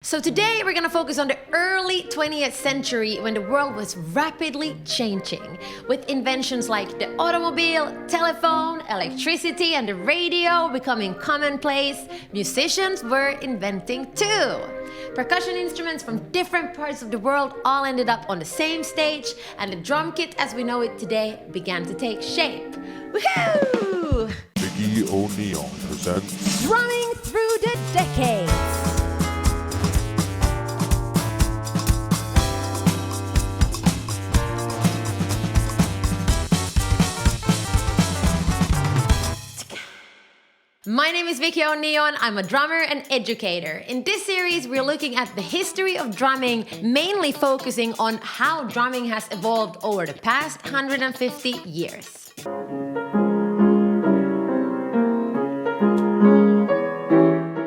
So today we're gonna focus on the early 20th century when the world was rapidly changing, with inventions like the automobile, telephone, electricity, and the radio becoming commonplace. Musicians were inventing too. Percussion instruments from different parts of the world all ended up on the same stage, and the drum kit as we know it today began to take shape. Woohoo! Vicky O'Neil presents Drumming through the decades. My name is Vicky O'Neil, I'm a drummer and educator. In this series, we're looking at the history of drumming, mainly focusing on how drumming has evolved over the past 150 years.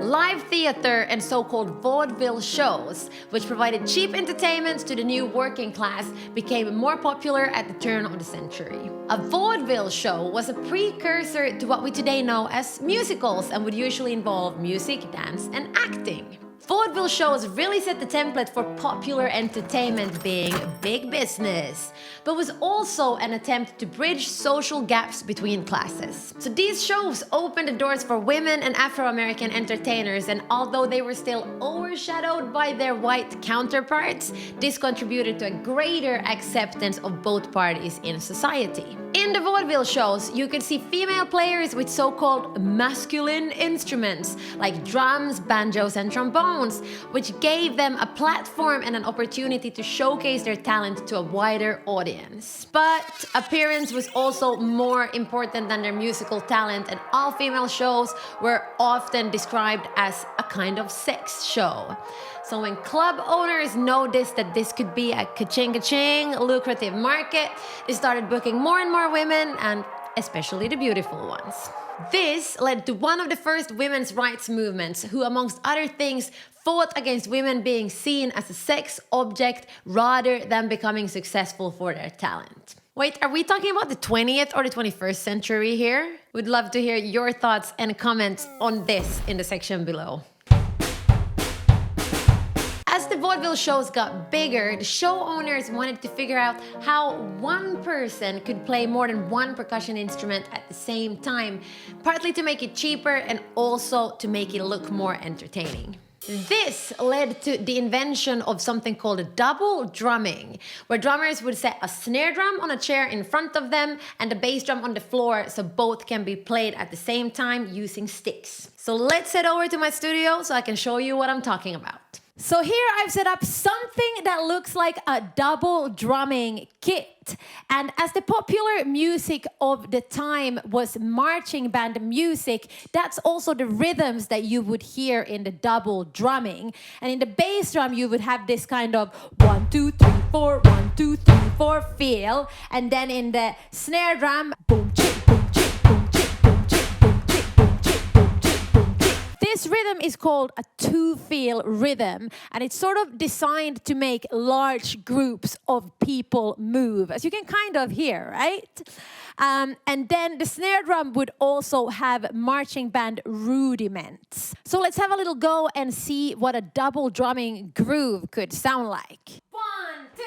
Live theater and so-called vaudeville shows, which provided cheap entertainment to the new working class, became more popular at the turn of the century. A vaudeville show was a precursor to what we today know as musicals and would usually involve music, dance, and acting. Vaudeville shows really set the template for popular entertainment being big business, but was also an attempt to bridge social gaps between classes. So these shows opened the doors for women and Afro-American entertainers, and although they were still overshadowed by their white counterparts, this contributed to a greater acceptance of both parties in society. In the vaudeville shows, you could see female players with so-called masculine instruments like drums, banjos, and trombones, which gave them a platform and an opportunity to showcase their talent to a wider audience. But appearance was also more important than their musical talent, and all-female shows were often described as a kind of sex show. So when club owners noticed that this could be a ka-ching lucrative market, they started booking more and more women, and especially the beautiful ones. This led to one of the first women's rights movements, who amongst other things fought against women being seen as a sex object rather than becoming successful for their talent. Wait, are we talking about the 20th or the 21st century here? We'd love to hear your thoughts and comments on this in the section below. As the vaudeville shows got bigger, the show owners wanted to figure out how one person could play more than one percussion instrument at the same time, partly to make it cheaper and also to make it look more entertaining. This led to the invention of something called double drumming, where drummers would set a snare drum on a chair in front of them and a bass drum on the floor, so both can be played at the same time using sticks. So let's head over to my studio so I can show you what I'm talking about. So here I've set up something that looks like a double drumming kit. And as the popular music of the time was marching band music, that's also the rhythms that you would hear in the double drumming. And in the bass drum, you would have this kind of 1, 2, 3, 4, 1, 2, 3, 4 feel. And then in the snare drum, boom, chick, boom, chick, boom, chick, boom, chick, boom, chick, boom, chick, boom, chick, boom, chick. This rhythm is called a two-feel rhythm, and it's sort of designed to make large groups of people move, as you can kind of hear, right? And then the snare drum would also have marching band rudiments. So let's have a little go and see what a double drumming groove could sound like. 1, 2...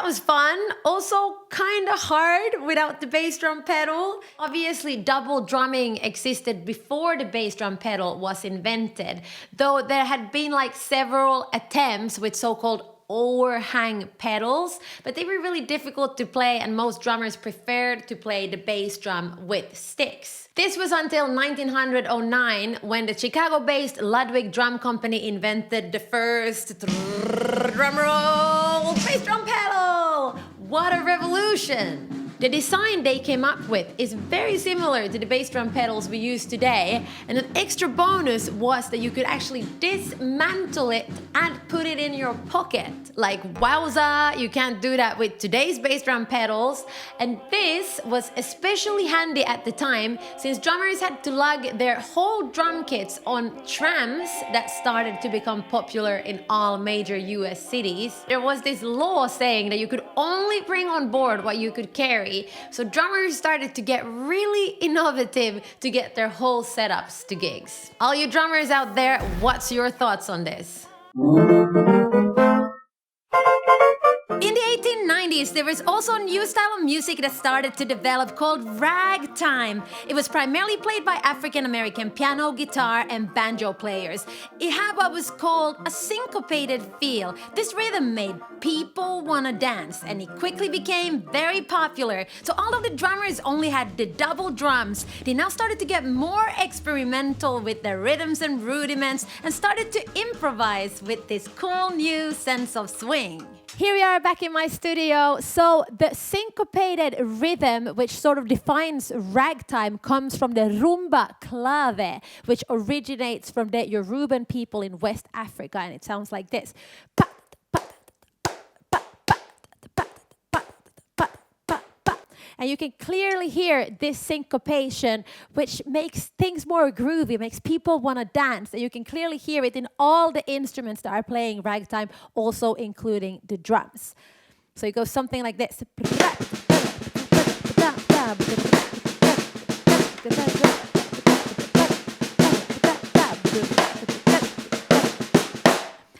was fun, also kind of hard without the bass drum pedal. Obviously, double drumming existed before the bass drum pedal was invented, though there had been like several attempts with so-called overhang pedals, but they were really difficult to play, and most drummers preferred to play the bass drum with sticks. This was until 1909 when the Chicago-based Ludwig Drum Company invented the first drumroll bass drum pedal. What a revolution! The design they came up with is very similar to the bass drum pedals we use today, and an extra bonus was that you could actually dismantle it and put it in your pocket. Like, wowza, you can't do that with today's bass drum pedals. And this was especially handy at the time, since drummers had to lug their whole drum kits on trams that started to become popular in all major US cities. There was this law saying that you could only bring on board what you could carry. So drummers started to get really innovative to get their whole setups to gigs. All you drummers out there, what's your thoughts on this? In the 1890s, there was also a new style of music that started to develop called ragtime. It was primarily played by African-American piano, guitar, and banjo players. It had what was called a syncopated feel. This rhythm made people want to dance, and it quickly became very popular. So although the drummers only had the double drums, they now started to get more experimental with their rhythms and rudiments and started to improvise with this cool new sense of swing. Here we are back in my studio. So the syncopated rhythm, which sort of defines ragtime, comes from the rumba clave, which originates from the Yoruban people in West Africa, and it sounds like this. And you can clearly hear this syncopation, which makes things more groovy, makes people want to dance. And you can clearly hear it in all the instruments that are playing ragtime, also including the drums. So it goes something like this.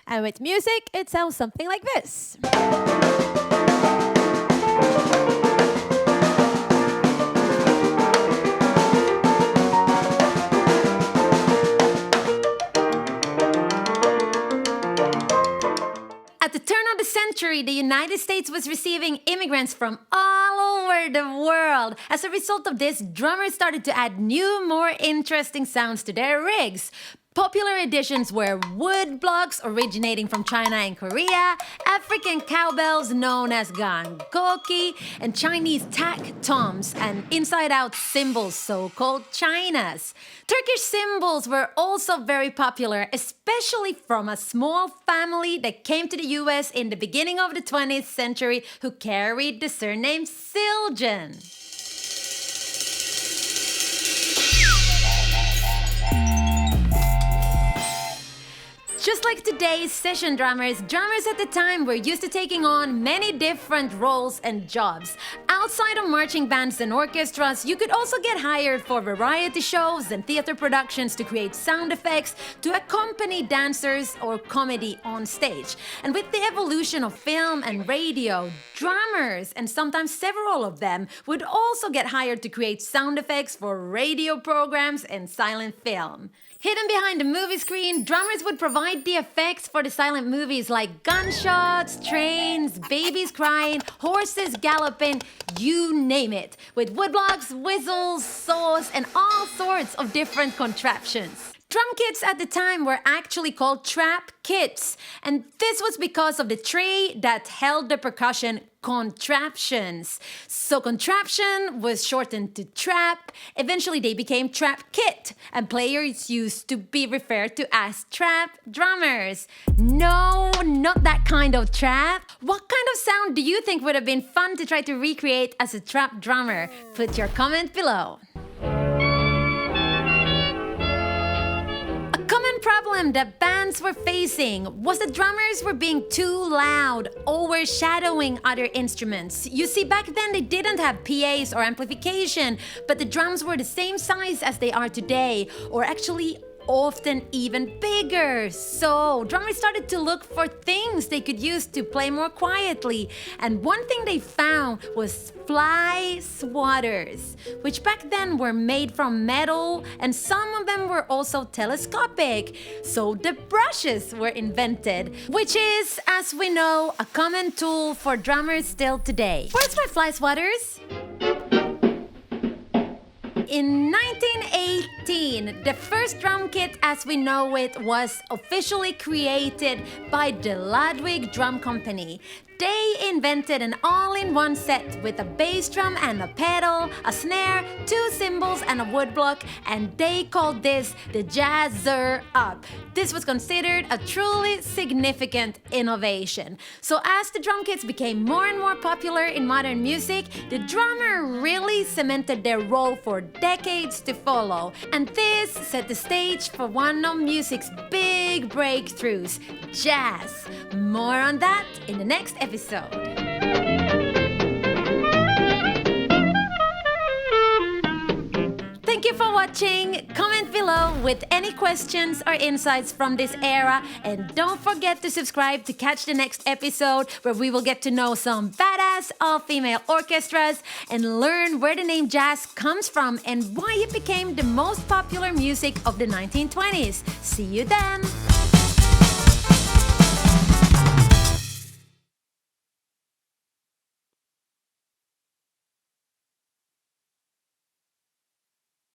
And with music, it sounds something like this. At the turn of the century, the United States was receiving immigrants from all over the world. As a result of this, drummers started to add new, more interesting sounds to their rigs. Popular additions were wood blocks originating from China and Korea, African cowbells known as gangoki, and Chinese tak toms and inside-out cymbals, so-called chinas. Turkish cymbals were also very popular, especially from a small family that came to the US in the beginning of the 20th century who carried the surname Siljan. Just like today's session drummers at the time were used to taking on many different roles and jobs. Outside of marching bands and orchestras, you could also get hired for variety shows and theater productions to create sound effects, to accompany dancers or comedy on stage. And with the evolution of film and radio, drummers, and sometimes several of them, would also get hired to create sound effects for radio programs and silent film. Hidden behind the movie screen, drummers would provide the effects for the silent movies like gunshots, trains, babies crying, horses galloping, you name it, with woodblocks, whistles, saws, and all sorts of different contraptions. Drum kits at the time were actually called trap kits, and this was because of the tree that held the percussion contraptions. So contraption was shortened to trap. Eventually they became trap kit, and players used to be referred to as trap drummers. No, not that kind of trap. What kind of sound do you think would have been fun to try to recreate as a trap drummer? Put your comment below. Problem that bands were facing was that drummers were being too loud, overshadowing other instruments. You see, back then they didn't have PAs or amplification, but the drums were the same size as they are today, or actually often even bigger. So drummers started to look for things they could use to play more quietly. And one thing they found was fly swatters, which back then were made from metal, and some of them were also telescopic. So the brushes were invented, which is, as we know, a common tool for drummers still today. Where's my fly swatters? In 1918, the first drum kit as we know it was officially created by the Ludwig Drum Company. They invented an all-in-one set with a bass drum and a pedal, a snare, 2 cymbals and a woodblock, and they called this the Jazzer Up. This was considered a truly significant innovation. So as the drum kits became more and more popular in modern music, the drummer really cemented their role for decades to follow. And this set the stage for one of music's big breakthroughs, jazz. More on that in the next episode. Thank you for watching. Comment below with any questions or insights from this era, and don't forget to subscribe to catch the next episode where we will get to know some badass all-female orchestras and learn where the name jazz comes from and why it became the most popular music of the 1920s. See you then!